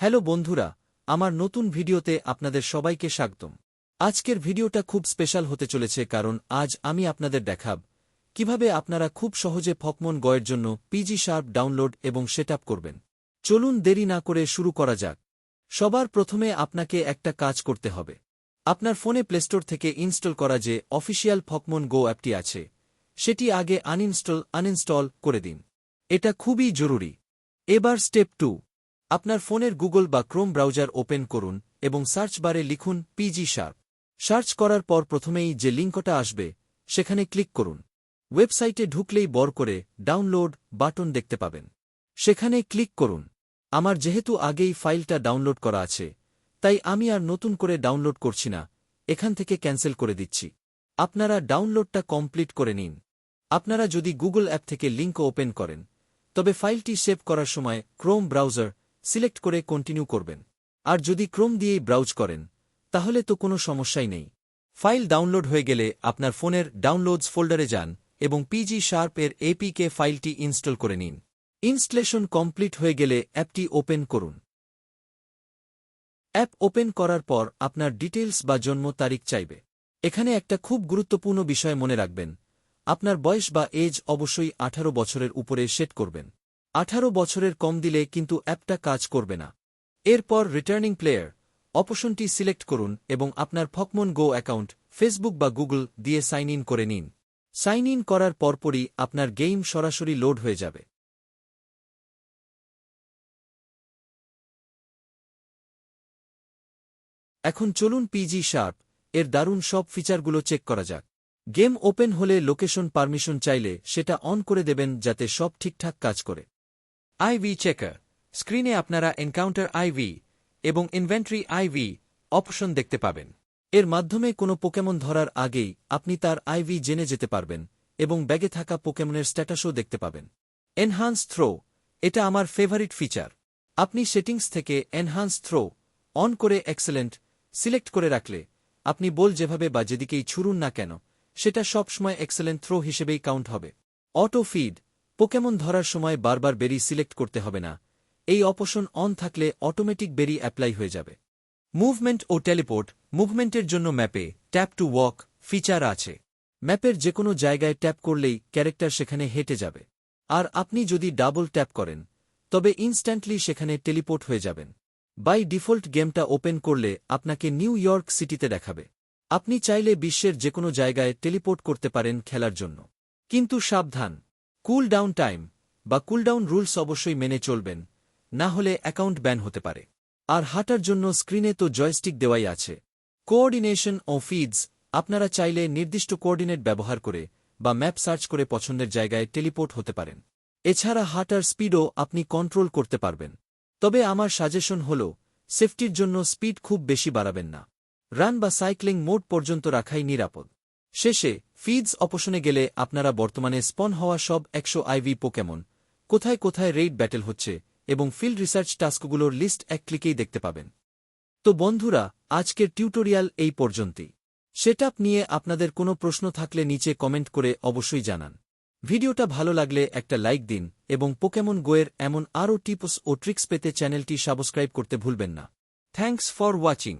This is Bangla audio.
হ্যালো বন্ধুরা, আমার নতুন ভিডিওতে আপনাদের সবাইকে স্বাগতম। আজকের ভিডিওটা খুব স্পেশাল হতে চলেছে কারণ আজ আমি আপনাদের দেখাব কিভাবে আপনারা খুব সহজে পকেমন গোয়ের জন্য পিজি শার্প ডাউনলোড এবং সেটআপ করবেন। চলুন দেরি না করে শুরু করা যাক। সবার প্রথমে আপনাকে একটা কাজ করতে হবে। আপনার ফোনে প্লেস্টোর থেকে ইনস্টল করা যে অফিসিয়াল পকেমন গো অ্যাপটি আছে সেটি আগে আনইনস্টল করে দিন। এটা খুবই জরুরি। এবার স্টেপ 2, আপনার ফোনের গুগল বা ক্রোম ব্রাউজার ওপেন করুন এবং সার্চ বারে লিখুন পিজি শার্প। সার্চ করার পর প্রথমেই যে লিঙ্কটা আসবে সেখানে ক্লিক করুন। ওয়েবসাইটে ঢুকলেই বড় করে ডাউনলোড বাটন দেখতে পাবেন, সেখানে ক্লিক করুন। আমার যেহেতু আগেই ফাইলটা ডাউনলোড করা আছে তাই আমি আর নতুন করে ডাউনলোড করছি না, এখান থেকে ক্যান্সেল করে দিচ্ছি। আপনারা ডাউনলোডটা কমপ্লিট করে নিন। আপনারা যদি গুগল অ্যাপ থেকে লিঙ্ক ওপেন করেন তবে ফাইলটি সেভ করার সময় ক্রোম ব্রাউজার সিলেক্ট করে কন্টিনিউ করবেন। আর যদি ক্রোম দিয়েই ব্রাউজ করেন তাহলে তো কোনো সমস্যাই নেই। ফাইল ডাউনলোড হয়ে গেলে আপনার ফোনের ডাউনলোডস ফোল্ডারে যান এবং পিজি শার্প এর এপিকে ফাইলটি ইনস্টল করে নিন। ইনস্টলেশন কমপ্লিট হয়ে গেলে অ্যাপটি ওপেন করুন। অ্যাপ ওপেন করার পর আপনার ডিটেইলস বা জন্ম তারিখ চাইবে। এখানে একটা খুব গুরুত্বপূর্ণ বিষয় মনে রাখবেন, আপনার বয়স বা এজ অবশ্যই 18 বছরের উপরে সেট করবেন। 18 বছরের কম দিলে কিন্তু অ্যাপটা কাজ করবে না। এরপর রিটার্নিং প্লেয়ার অপশনটি সিলেক্ট করুন এবং আপনার পকেমন গো অ্যাকাউন্ট ফেসবুক বা গুগল দিয়ে সাইন ইন করে নিন। সাইন ইন করার পরপরই আপনার গেম সরাসরি লোড হয়ে যাবে। এখন চলুন পিজি শার্প এর দারুণ সব ফিচারগুলো চেক করা যাক। গেম ওপেন হলে লোকেশন পারমিশন চাইলে সেটা অন করে দেবেন যাতে সব ঠিকঠাক কাজ করে। আইভি চেকার স্ক্রিনে আপনারা এনকাউন্টার আইভি এবং ইনভেন্টরি আইভি অপশন দেখতে পাবেন। এর মাধ্যমে কোনো পোকেমন ধরার আগেই আপনি তার আইভি জেনে যেতে পারবেন এবং ব্যাগে থাকা পোকেমনের স্ট্যাটাসও দেখতে পাবেন। এনহান্স থ্রো এটা আমার ফেভারিট ফিচার। আপনি সেটিংস থেকে এনহান্স থ্রো অন করে এক্সেলেন্ট সিলেক্ট করে রাখলে আপনি বল যেভাবে বা যেদিকেই ছুড়ুন না কেন সেটা সবসময় এক্সেলেন্ট থ্রো হিসেবেই কাউন্ট হবে। অটো ফিড পোকেমন ধরার সময় বারবার বেরি সিলেক্ট করতে হবে না, এই অপশন অন থাকলে অটোমেটিক বেরি অ্যাপ্লাই হয়ে যাবে। মুভমেন্ট ও টেলিপোর্ট মুভমেন্টের জন্য ম্যাপে ট্যাপ টু ওয়াক ফিচার আছে। ম্যাপের যেকোনো জায়গায় ট্যাপ করলেই ক্যারেক্টার সেখানে হেঁটে যাবে। আর আপনি যদি ডাবল ট্যাপ করেন তবে ইনস্ট্যান্টলি সেখানে টেলিপোর্ট হয়ে যাবেন। বাই ডিফল্ট গেমটা ওপেন করলে আপনাকে নিউ ইয়র্ক সিটিতে দেখাবে। আপনি চাইলে বিশ্বের যেকোনো জায়গায় টেলিপোর্ট করতে পারেন খেলার জন্য। কিন্তু সাবধান, কুল ডাউন টাইম বা কুলডাউন রুলস অবশ্যই মেনে চলবেন, না হলে অ্যাকাউন্ট ব্যান হতে পারে। আর হাঁটার জন্য স্ক্রিনে তো জয়স্টিক দেওয়াই আছে। কোঅর্ডিনেশন ও ফিডস আপনারা চাইলে নির্দিষ্ট কোঅর্ডিনেট ব্যবহার করে বা ম্যাপ সার্চ করে পছন্দের জায়গায় টেলিপোর্ট হতে পারেন। এছাড়া হাঁটার স্পিডও আপনি কন্ট্রোল করতে পারবেন। তবে আমার সাজেশন হল সেফটির জন্য স্পিড খুব বেশি বাড়াবেন না। রান বা সাইক্লিং মোড পর্যন্ত রাখাই নিরাপদ। শেষে ফিডস অপশনে গেলে আপনারা বর্তমানে স্পন হওয়া সব 100 আইভি পোকেমন, কোথায় কোথায় রেইড ব্যাটেল হচ্ছে এবং ফিল্ড রিসার্চ টাস্কগুলোর লিস্ট এক ক্লিকেই দেখতে পাবেন। তো বন্ধুরা, আজকের টিউটোরিয়াল এই পর্যন্তই। সেটআপ নিয়ে আপনাদের কোনো প্রশ্ন থাকলে নিচে কমেন্ট করে অবশ্যই জানান। ভিডিওটা ভালো লাগলে একটা লাইক দিন এবং পোকেমন গোয়ের এমন আরও টিপস ও ট্রিক্স পেতে চ্যানেলটি সাবস্ক্রাইব করতে ভুলবেন না। Thanks for watching.